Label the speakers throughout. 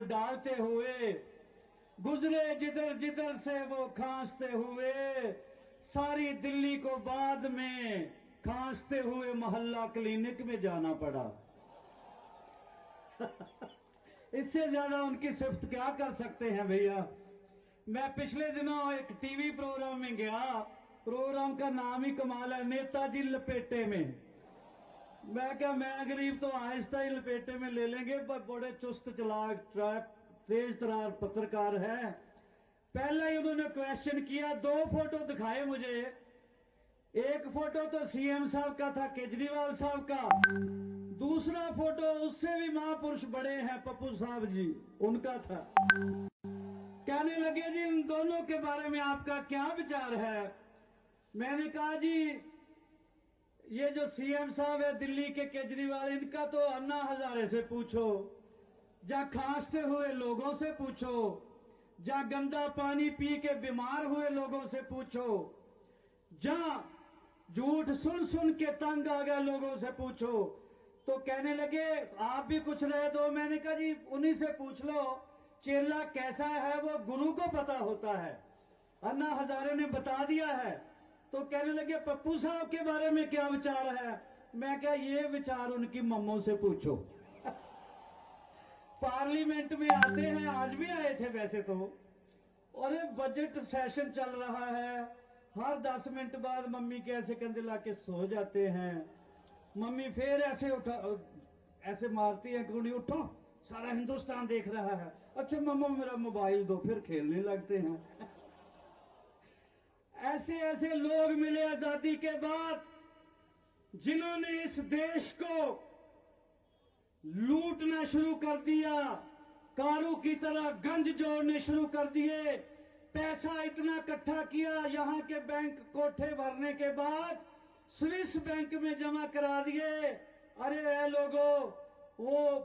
Speaker 1: डालते हुए गुजरे जिधर जिधर से वो खांसते हुए, सारी दिल्ली को बाद में खांसते हुए मोहल्ला क्लिनिक में जाना पड़ा। इससे ज्यादा उनकी सिफ्त क्या कर सकते हैं भैया। मैं पिछले दिनों एक टीवी प्रोग्राम में गया, प्रोग्राम का नाम ही कमाल है, नेताजी लपेटे में। मैं क्या, मैं गरीब तो आहिस्ता ही लपेटे में ले लेंगे, पर बड़े चुस्त चलाक तेज तरार पत्रकार है। पहले ही उन्होंने क्वेश्चन किया, 2 फोटो दिखाए मुझे। एक फोटो तो सीएम साहब का था, केजरीवाल साहब का। दूसरा फोटो उससे भी महापुरुष बड़े हैं, पप्पू साहब जी, उनका था। कहने लगे जी इन दोनों के बारे में आपका क्या विचार है। मैंने कहा जी ये जो सीएम साहब है दिल्ली के केजरीवाल, इनका तो अन्ना हजारे से पूछो, या खांसते हुए लोगों से पूछो, या गंदा पानी पी के बीमार हुए लोगों से पूछो, या झूठ सुन सुन के तंग आ गए लोगों से पूछो। तो कहने लगे आप भी कुछ रहे दो। मैंने कहा जी उन्हीं से पूछ लो, चेला कैसा है वो गुरु को पता होता है, अन्ना हजारे ने बता दिया है। तो कहने लगे पप्पू साहब के बारे में क्या विचार है। मैं क्या, ये विचार उनकी मम्मों से पूछो। पार्लियामेंट में आते हैं, आज भी आए थे वैसे तो, और बजट सेशन चल रहा है, हर 10 मिनट बाद मम्मी के ऐसे कंधे लाके सो जाते हैं। मम्मी फिर ऐसे ऐसे मारती है कि उठो, सारा हिंदुस्तान देख रहा है। अच्छा मम्मा मेरा मोबाइल दो, फिर खेलने लगते हैं। ऐसे ऐसे लोग मिले आजादी के बाद, जिन्होंने इस देश को लूटना शुरू कर दिया, कारों की तरह गंज जोड़ने शुरू कर दिए, पैसा इतना इकट्ठा किया, यहां के बैंक कोठे भरने के बाद स्विस बैंक में जमा करा दिए। अरे ऐ लोगों, वो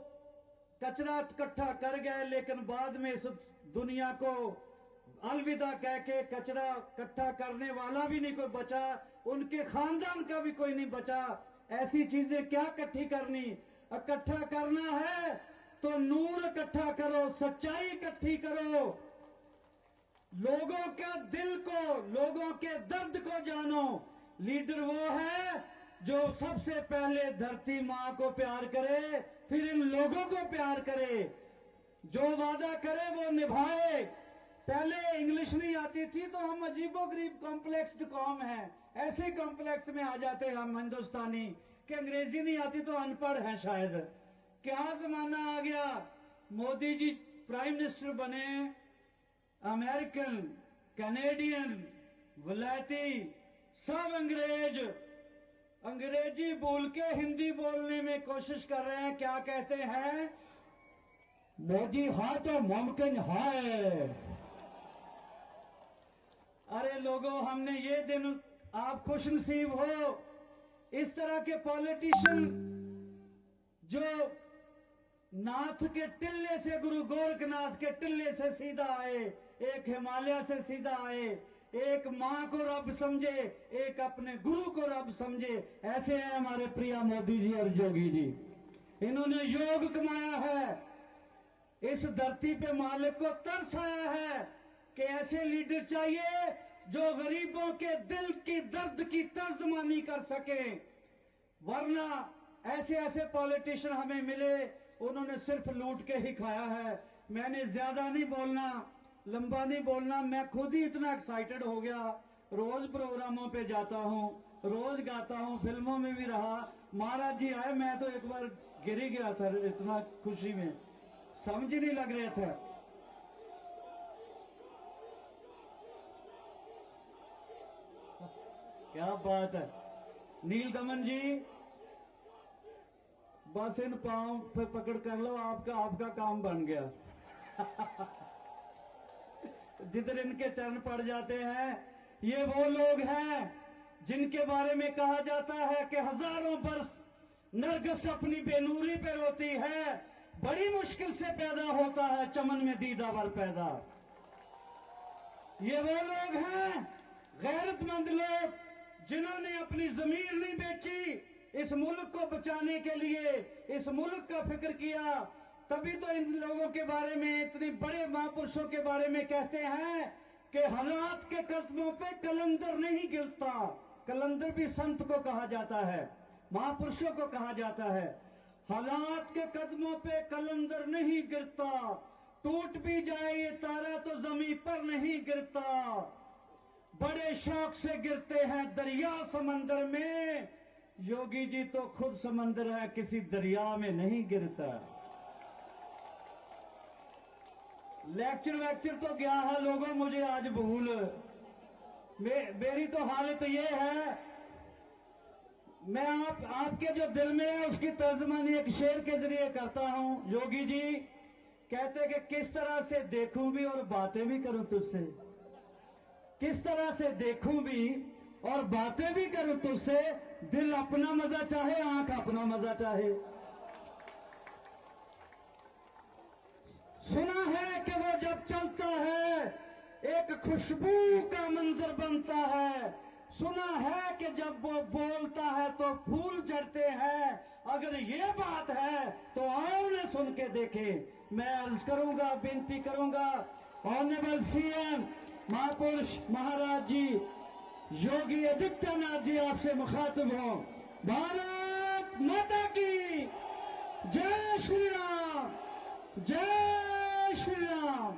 Speaker 1: कचरा इकट्ठा कर गए, लेकिन बाद में इस दुनिया को अलविदा कह के कचरा इकट्ठा करने वाला भी नहीं कोई बचा, उनके खानदान का भी कोई नहीं बचा। ऐसी चीजें क्या इकट्ठी करनी, इकट्ठा करना है तो नूर इकट्ठा करो, सच्चाई इकट्ठी करो, लोगों के दिल को, लोगों के दर्द को जानो। लीडर वो है जो सबसे पहले धरती मां को प्यार करे, फिर इन लोगों को प्यार करे, जो वादा करे वो निभाए। पहले इंग्लिश नहीं आती थी तो हम अजीबोगरीब कॉम्प्लेक्स कौम है, ऐसे कॉम्प्लेक्स में आ जाते हैं हम हिंदुस्तानी कि अंग्रेजी नहीं आती तो अनपढ़ है शायद। क्या जमाना आ गया, मोदी जी प्राइम मिनिस्टर बने, अमेरिकन, कैनेडियन, वलायती, सब अंग्रेज, अंग्रेजी बोल के हिंदी बोलने में कोशिश कर रहे हैं। क्या कहते हैं, मोदी हाँ तो मुमकिन है। अरे लोगों, हमने ये दिन, आप खुशनसीब हो, इस तरह के पॉलिटिशियन जो नाथ के टिल्ले से, गुरु गोरखनाथ के टिल्ले से सीधा आए, एक हिमालय से सीधा आए, एक मां को रब समझे, एक अपने गुरु को रब समझे, ऐसे हैं हमारे प्रिय मोदी जी और योगी जी। इन्होंने योग कमाया है, इस धरती पे मालिक को तरस आया है कि ऐसे लीडर चाहिए जो गरीबों के दिल की दर्द की तर्जमानी कर सके। वरना ऐसे ऐसे पॉलिटिशियन हमें मिले, उन्होंने सिर्फ लूट के ही खाया है। मैंने ज्यादा नहीं बोलना, लंबा नहीं बोलना, मैं खुद ही इतना एक्साइटेड हो गया। रोज प्रोग्रामों पे जाता हूँ, रोज गाता हूँ, फिल्मों में भी रहा। महाराज जी आए, मैं तो एक बार गिर ही गया था, इतना खुशी में समझ ही नहीं लग रहे थे। क्या बात है नील दमन जी, बस इन पांव पे पकड़ कर लो, आपका काम बन गया। जिधर इनके चरण पड़ जाते हैं, ये वो लोग हैं जिनके बारे में कहा जाता है कि हजारों बरस नरगिस अपनी बेनूरी पे रोती है, बड़ी मुश्किल से पैदा होता है चमन में दीदावर पैदा। ये वो लोग हैं गैरतमंद लोग जिन्होंने अपनी जमीन नहीं बेची, इस मुल्क को बचाने के लिए इस मुल्क का फिक्र किया। तभी तो इन लोगों के बारे में, इतने बड़े महापुरुषों के बारे में कहते हैं कि हालात के कदमों पे कलंदर नहीं गिरता। कलंदर भी संत को कहा जाता है, महापुरुषों को कहा जाता है। हालात के कदमों पे कलंदर नहीं गिरता, टूट भी जाए ये तारा तो जमीन पर नहीं गिरता। बड़े शौक से गिरते हैं दरिया समंदर में, योगी जी तो खुद समंदर है, किसी दरिया में नहीं गिरता। लेक्चर तो गया है लोगों, मुझे आज भूल। मेरी तो हालत ये है, मैं आपके जो दिल में है उसकी तर्जमानी एक शेर के जरिए करता हूं। योगी जी कहते कि किस तरह से देखूं भी और बातें भी करूं तुझसे, किस तरह से देखूं भी और बातें भी करूं तुझसे, दिल अपना मजा चाहे आंख अपना मजा चाहे। सुना है कि वो जब चलता है एक खुशबू का मंजर बनता है, सुना है कि जब वो बोलता है तो फूल झड़ते हैं। अगर ये बात है तो आओ ने सुन के देखें। मैं अर्ज करूंगा, विनती करूंगा, ऑनरेबल सीएम महापुरुष महाराज जी योगी आदित्यनाथ जी आपसे मुखातिब हो। भारत माता की जय श्री राम, जय श्री राम।